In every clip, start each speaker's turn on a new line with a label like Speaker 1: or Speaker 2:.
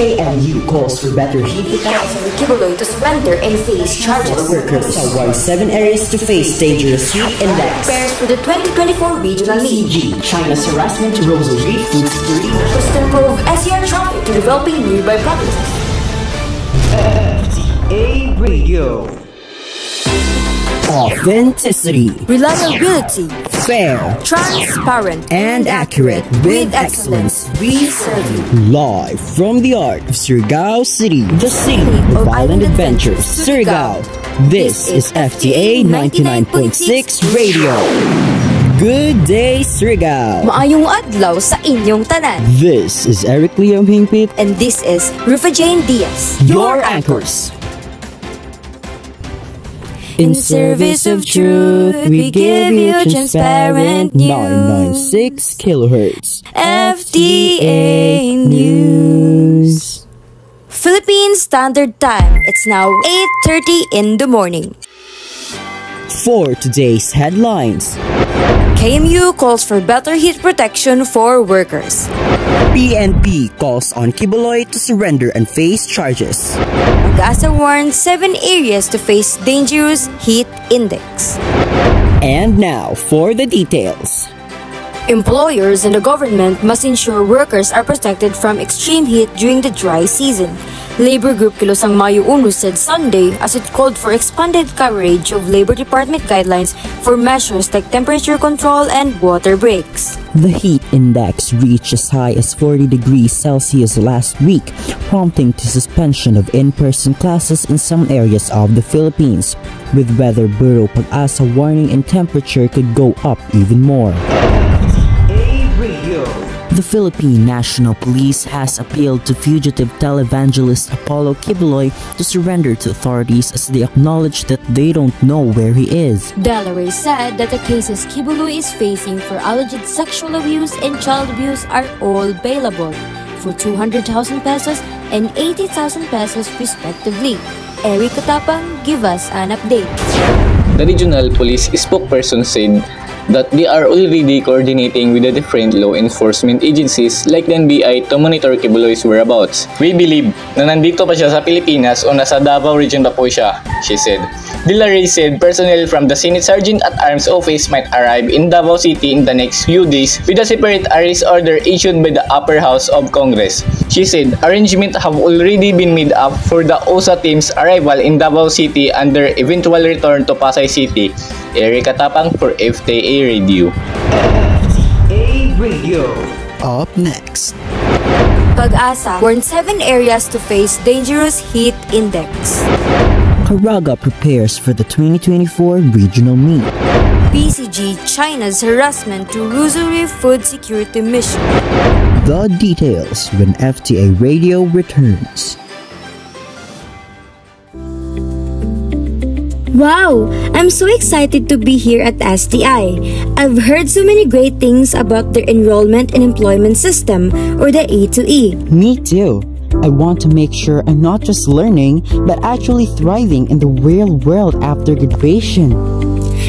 Speaker 1: KMU calls for better heat protection.
Speaker 2: Kibuloy to surrender and face charges.
Speaker 1: Workers are warned 7 areas to face dangerous heat index.
Speaker 2: Prepares for the 2024 regional meet.
Speaker 1: CG, China's harassment to Rosal Reef food security.
Speaker 2: Western Cove SCR traffic to developing nearby provinces.
Speaker 1: FTA Radio. Authenticity,
Speaker 2: Reliability,
Speaker 1: fair,
Speaker 2: transparent,
Speaker 1: and accurate. With excellence,
Speaker 2: we serve you.
Speaker 1: live from the heart of Surigao City, the city of island adventures, Surigao. This is FTA 99.6 Radio. Good day, Surigao.
Speaker 2: Maayong adlaw sa inyong tanan.
Speaker 1: This is Eric Liam Hingpit,
Speaker 2: And this is Rufa Jane Diaz,
Speaker 1: your anchors. In service of truth, we give you transparent news. 996 kilohertz.
Speaker 2: FTA News. Philippine Standard Time. It's now 8:30 in the morning.
Speaker 1: For today's headlines,
Speaker 2: KMU calls for better heat protection for workers.
Speaker 1: PNP calls on Kibuloy to surrender and face charges.
Speaker 2: Pag-asa warns 7 areas to face dangerous heat index.
Speaker 1: And now for the details.
Speaker 2: Employers and the government must ensure workers are protected from extreme heat during the dry season. Labor Group Kilosang Mayo Uno said Sunday as it called for expanded coverage of Labor Department guidelines for measures like temperature control and water breaks.
Speaker 1: The heat index reached as high as 40 degrees Celsius last week, prompting to suspension of in-person classes in some areas of the Philippines. With Weather Bureau Pag-asa warning and temperature could go up even more. The Philippine National Police has appealed to fugitive televangelist Apollo Kibuloy to surrender to authorities as they acknowledge that they don't know where he is.
Speaker 2: Delaware said that the cases Kibuloy is facing for alleged sexual abuse and child abuse are all bailable for 200,000 pesos and 80,000 pesos respectively. Eric Katapang give us an update.
Speaker 3: The regional police spokesperson said that they are already coordinating with the different law enforcement agencies like the NBI to monitor Kibuloy's whereabouts. We believe na nandito pa siya sa Pilipinas o nasa Davao region pa po siya, she said. De La Rey said personnel from the Senate Sergeant at Arms Office might arrive in Davao City in the next few days with a separate arrest order issued by the Upper House of Congress. She said arrangements have already been made up for the OSA team's arrival in Davao City and their eventual return to Pasay City. Eric Katapang for FTA Radio.
Speaker 1: FTA Radio. Up next.
Speaker 2: Pag-asa warns 7 areas to face dangerous heat index.
Speaker 1: Caraga prepares for the 2024 regional meet.
Speaker 2: PCG China's harassment to Rosal Reef food security mission.
Speaker 1: The details when FTA Radio returns.
Speaker 4: Wow! I'm so excited to be here at STI. I've heard so many great things about their enrollment and employment system, or the A2E.
Speaker 1: Me too. I want to make sure I'm not just learning, but actually thriving in the real world after graduation.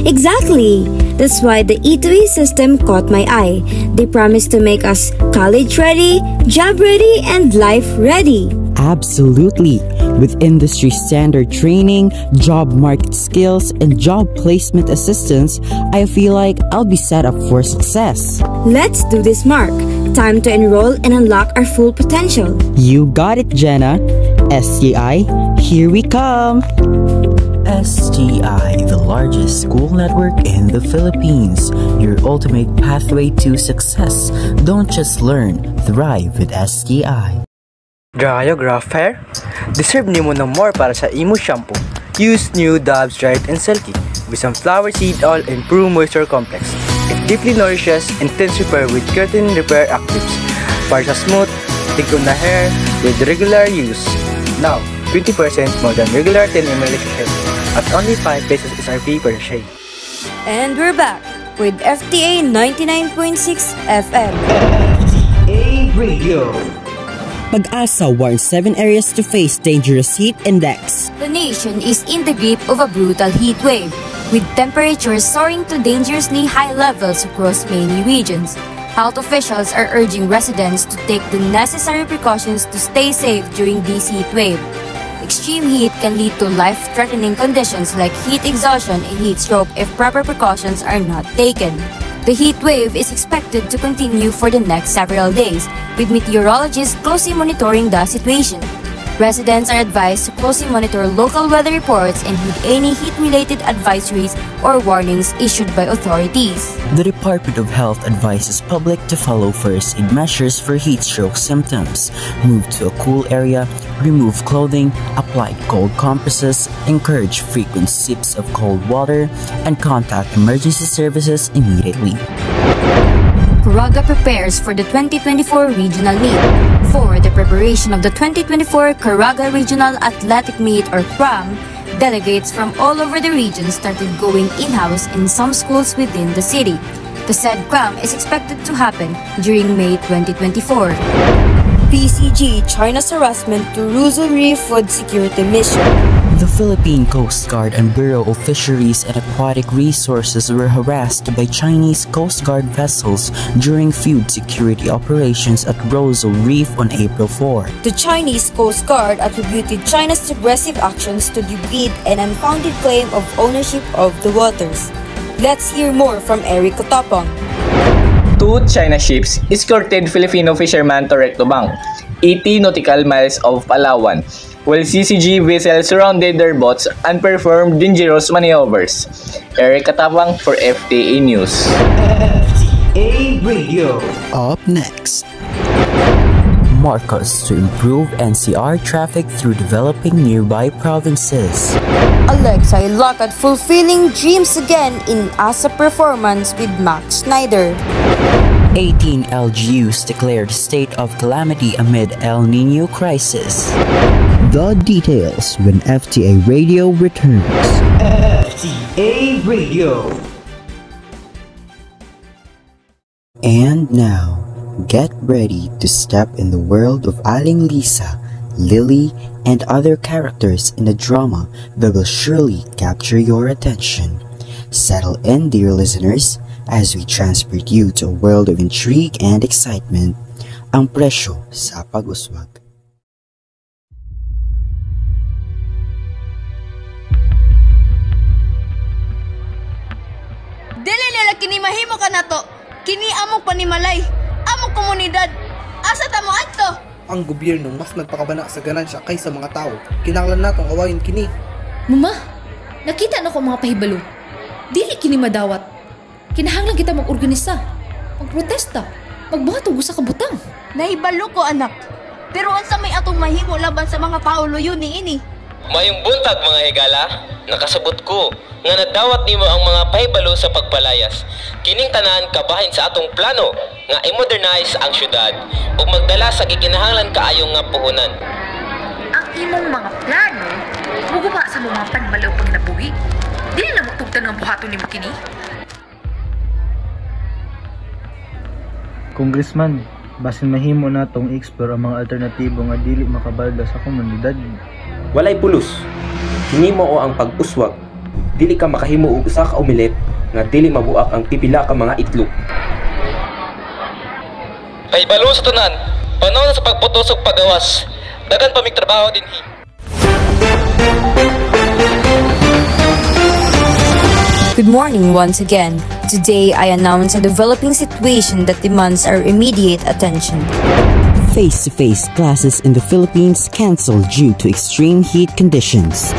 Speaker 4: Exactly! That's why the E2E system caught my eye. They promise to make us college ready, job ready, and life ready.
Speaker 1: Absolutely. With industry standard training, job market skills, and job placement assistance, I feel like I'll be set up for success.
Speaker 4: Let's do this, Mark. Time to enroll and unlock our full potential.
Speaker 1: You got it, Jenna. STI, here we come. STI, the largest school network in the Philippines. Your ultimate pathway to success. Don't just learn, thrive with STI.
Speaker 5: Grayo graph hair? Deserve nimo ng more para sa imo shampoo. Use new Dove's Dried and Silky with some flower seed oil and Pru Moisture Complex. It deeply nourishes intense repair with keratin repair actives para sa smooth, thick on the hair with regular use. Now, 20% more than regular 10 ml sachet at only 5 pesos SRP per sachet.
Speaker 2: And we're back with FTA 99.6 FM.
Speaker 1: FTA Radio. Pag-asa warns 7 areas to face dangerous heat index.
Speaker 2: The nation is in the grip of a brutal heat wave, with temperatures soaring to dangerously high levels across many regions. Health officials are urging residents to take the necessary precautions to stay safe during this heat wave. Extreme heat can lead to life-threatening conditions like heat exhaustion and heat stroke if proper precautions are not taken. The heat wave is expected to continue for the next several days, with meteorologists closely monitoring the situation. Residents are advised to closely monitor local weather reports and heed any heat-related advisories or warnings issued by authorities.
Speaker 1: The Department of Health advises public to follow first aid measures for heat stroke symptoms, move to a cool area, remove clothing, apply cold compresses, encourage frequent sips of cold water, and contact emergency services immediately.
Speaker 2: Caraga prepares for the 2024 regional meet. For the preparation of the 2024 Caraga Regional Athletic Meet or CRAM, delegates from all over the region started going in-house in some schools within the city. The said CRAM is expected to happen during May 2024. PCG China's harassment to Ruzul Reef Food Security Mission.
Speaker 1: The Philippine Coast Guard and Bureau of Fisheries and Aquatic Resources were harassed by Chinese Coast Guard vessels during food security operations at Ruzul Reef on April 4.
Speaker 2: The Chinese Coast Guard attributed China's aggressive actions to the greed and unfounded claim of ownership of the waters. Let's hear more from Eric Cotapong.
Speaker 3: 2 China ships escorted Filipino fishermen to Rectobang, 80 nautical miles of Palawan, while CCG vessels surrounded their boats and performed dangerous maneuvers. Eric Katapang for FTA News.
Speaker 6: FTA Radio.
Speaker 1: Up next, Marcos to improve NCR traffic through developing nearby provinces.
Speaker 2: Alexei Lacat fulfilling dreams again in ASA performance with Max Schneider.
Speaker 1: 18 LGUs declared state of calamity amid El Nino crisis. The details when FTA Radio returns.
Speaker 6: FTA Radio.
Speaker 1: And now, get ready to step in the world of Aling Lisa, Lily, and other characters in a drama that will surely capture your attention. Settle in, dear listeners, as we transport you to a world of intrigue and excitement. Ang Presyo sa Pag-uswag.
Speaker 7: Dili nila kini mahimo ka nato. Kini among panimalay, among komunidad. Asa ta mo adto?
Speaker 8: Ang gobyerno mas nagpakabana sa ganansya kaysa mga tao. Kinahanglan natong awayin kini.
Speaker 9: Mama, nakita na ko mga pahibalo. Dili kini madawat. Kinahanglan kita mag-organisa, magprotesta, magbuhat og usa ka butang.
Speaker 7: Nahibalo ko anak. Pero unsa may atong mahimo laban sa mga pauluyo niini?
Speaker 10: Mayong buntag mga higala, nakasabot ko nga nadawat nimo ang mga pahibalo sa pagpalayas. Kining tanan kabahin sa atong plano nga i-modernize ang syudad ug magdala sa gikinahanglan kaayong nga puhunan.
Speaker 9: Ang imong mga plano, muguba sa mga panmalaw pag nabuhi. Dili na magtugtan ang buhaton nimo kini.
Speaker 11: Congressman, basin mahimo natong i-explore ang mga alternatibo nga dili makabalda sa komunidad.
Speaker 12: Walay pulos. Hinimo o ang pag-uswag. Dili ka makahimo og usa ka omelet nga dili mabuak ang pipila ka mga itlog.
Speaker 10: Pahibalo sa tanan, panahon sa pagputos ug pagawas. Dagan pa mig trabaho dinhi.
Speaker 2: Good morning once again. Today, I announce a developing situation that demands our immediate attention.
Speaker 1: Face-to-face classes in the Philippines canceled due to extreme heat conditions.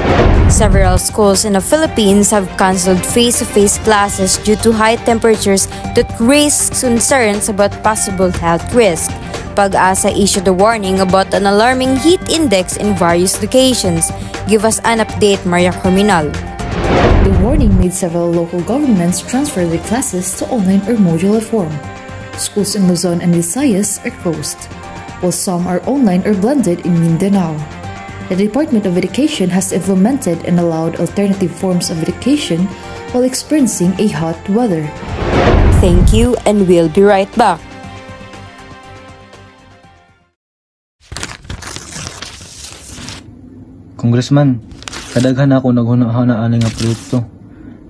Speaker 2: Several schools in the Philippines have canceled face-to-face classes due to high temperatures that raise concerns about possible health risk. Pag-asa issued a warning about an alarming heat index in various locations. Give us an update, Maria Criminal.
Speaker 9: The warning made several local governments transfer their classes to online or modular form. Schools in Luzon and Visayas are closed, while some are online or blended in Mindanao. The Department of Education has implemented and allowed alternative forms of education while experiencing a hot weather.
Speaker 2: Thank you, and we'll be right back.
Speaker 11: Congressman, kadaghan ako naghuna-huna ani nga proyekto.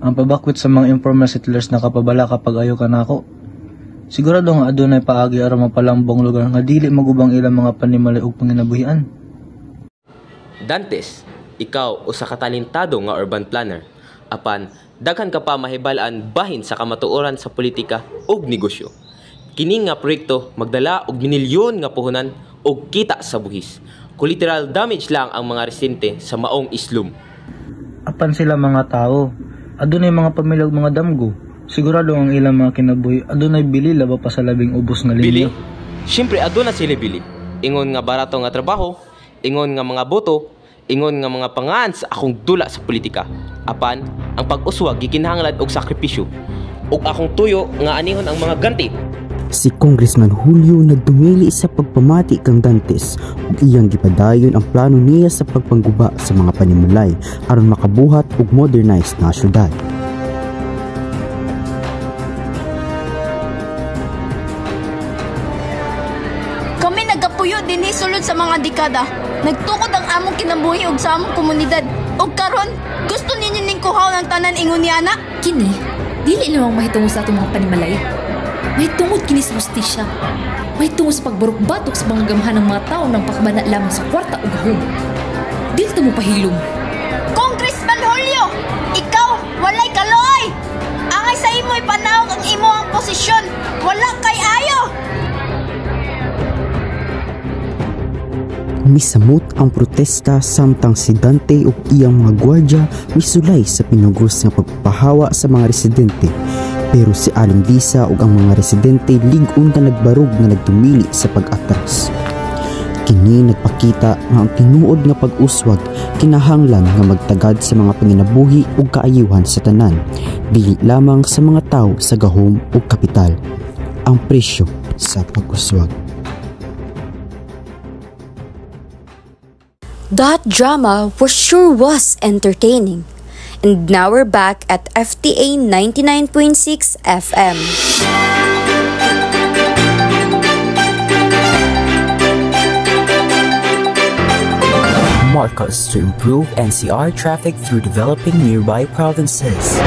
Speaker 11: Ang pabakwit sa mga informal settlers nakapabala kapag ayo ka nako. Sigurado nga adunay paagi aron mapalambong lugar nga dili magubang ilang mga panimalay ug panginabuhian.
Speaker 10: Dantes, ikaw usa ka talentado nga urban planner. Apan daghan ka pa mahibal-an bahin sa kamatuoran sa politika ug negosyo. Kini nga proyekto magdala og minilyon nga puhunan og kita sa buhis. Collateral damage lang ang mga residente sa maong islum.
Speaker 11: Apan sila mga tao, adunay mga pamilya ug mga damgo. Sigurado ang ilang mga kinabuhi adunay bili laba pa sa labing ubos nga linya.
Speaker 10: Bili? Siyempre aduna sila bili. Ingon nga barato nga trabaho, ingon nga mga boto, ingon nga mga pangan sa akong dula sa politika. Apan, ang pag-uswag gikinahanglan og sakripisyo. Ug akong tuyo nga anihon ang mga ganti.
Speaker 1: Si Congressman Julio nagdumili sa pagpamati kang Dantes ug iyang gipadayon ang plano niya sa pagpangguba sa mga panimalay aron makabuhat og modernized na syudad.
Speaker 7: Kami nagapuyo dinhi sulod sa mga dekada. Nagtukod ang among kinabuhi ug sa among komunidad. Ug karon, gusto ninyo ning kuhaw ng tanan ingon ni ana?
Speaker 9: Kini, dili lamang mahitungod sa atong mga panimalay. Mahitungod kini sa hustisya. Mahitungod sa pagbarok-batok sa mga gamhan ng mga tao ng pakabana lamang sa kwarta ug gahom. Dili ta mo pahilom.
Speaker 7: Congressman Julio, ikaw walay kaloy. Angay sa imo'y panahog ang imo ang posisyon. Wala kay ayo.
Speaker 1: Misamot ang protesta samtang si Dante ug iyang mga gwardya misulay sa pinugos nga pagpapahawa sa mga residente. Pero si Aling Lisa ug ang mga residente lig-on na nagbarog nga nagtumili sa pag-atras. Kini nagpakita nga ang tinuod nga pag-uswag kinahanglan nga magtagad sa mga panginabuhi ug kaayuhan sa tanan, dili lamang sa mga tawo sa gahom ug kapital. Ang presyo sa pag-uswag.
Speaker 2: That drama was entertaining. And now we're back at FTA 99.6 FM.
Speaker 1: Marcos to improve NCR traffic through developing nearby provinces.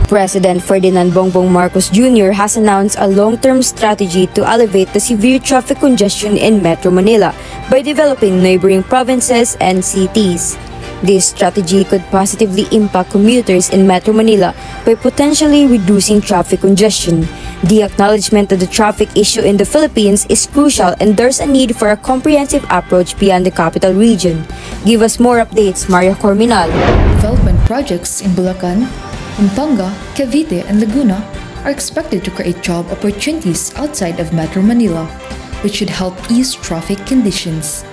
Speaker 2: President Ferdinand Bongbong Marcos Jr. has announced a long-term strategy to alleviate the severe traffic congestion in Metro Manila by developing neighboring provinces and cities. This strategy could positively impact commuters in Metro Manila by potentially reducing traffic congestion. The acknowledgement of the traffic issue in the Philippines is crucial and there's a need for a comprehensive approach beyond the capital region. Give us more updates, Maria Corminal.
Speaker 9: Development projects in Bulacan, Pampanga, Cavite, and Laguna are expected to create job opportunities outside of Metro Manila, which should help ease traffic conditions.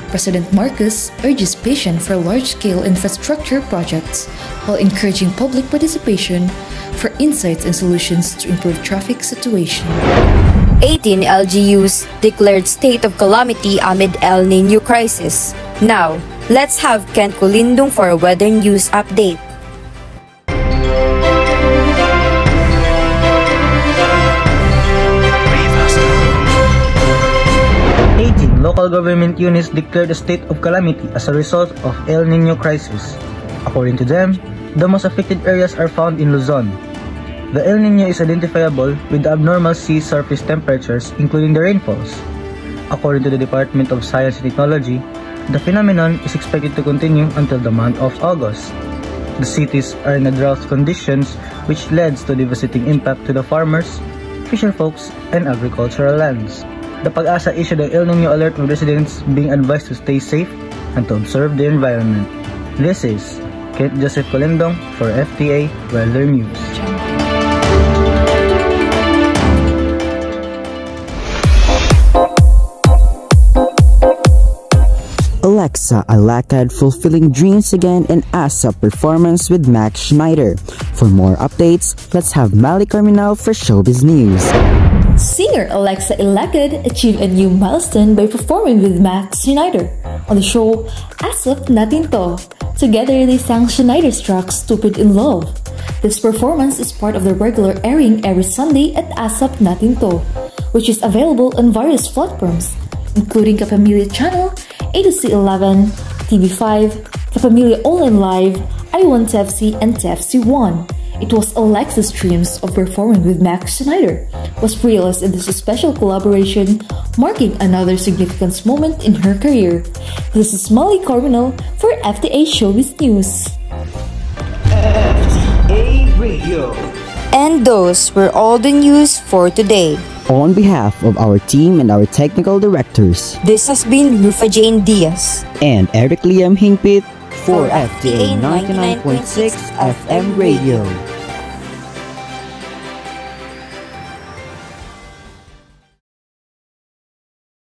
Speaker 9: President Marcos urges patience for large-scale infrastructure projects while encouraging public participation for insights and solutions to improve traffic situation.
Speaker 2: 18 LGUs declared state of calamity amid El Niño crisis. Now, let's have Kent Colindong for a weather news update.
Speaker 11: Local government units declared a state of calamity as a result of El Niño crisis. According to them, the most affected areas are found in Luzon. The El Niño is identifiable with the abnormal sea surface temperatures, including the rainfalls. According to the Department of Science and Technology, the phenomenon is expected to continue until the month of August. The cities are in a drought conditions, which leads to devastating impact to the farmers, fisherfolks, and agricultural lands. The Pag-asa issued an El Niño alert with residents being advised to stay safe and to observe the environment. This is Kent Joseph Colindong for FTA Weather News.
Speaker 1: Alexa Alacad fulfilling dreams again in ASAP performance with Max Schneider. For more updates, let's have Mali Carminal for Showbiz News.
Speaker 9: Singer Alexa Alacad achieved a new milestone by performing with Max Schneider on the show Asap Natin To. Together, they sang Schneider's track Stupid in Love. This performance is part of the regular airing every Sunday at Asap Natin To, which is available on various platforms, including Kapamilya Channel, A2C11, TV5, Kapamilya Online Live, I1 TFC, and TFC1. It was Alexa's dreams of performing with Max Schneider was realized in this special collaboration, marking another significant moment in her career. This is Molly Corminal for FTA Showbiz News.
Speaker 6: FTA Radio.
Speaker 2: And those were all the news for today.
Speaker 1: On behalf of our team and our technical directors,
Speaker 2: This has been Rufa Jane Diaz
Speaker 1: and Eric Liam Hingpit for FTA 99.6 FM Radio.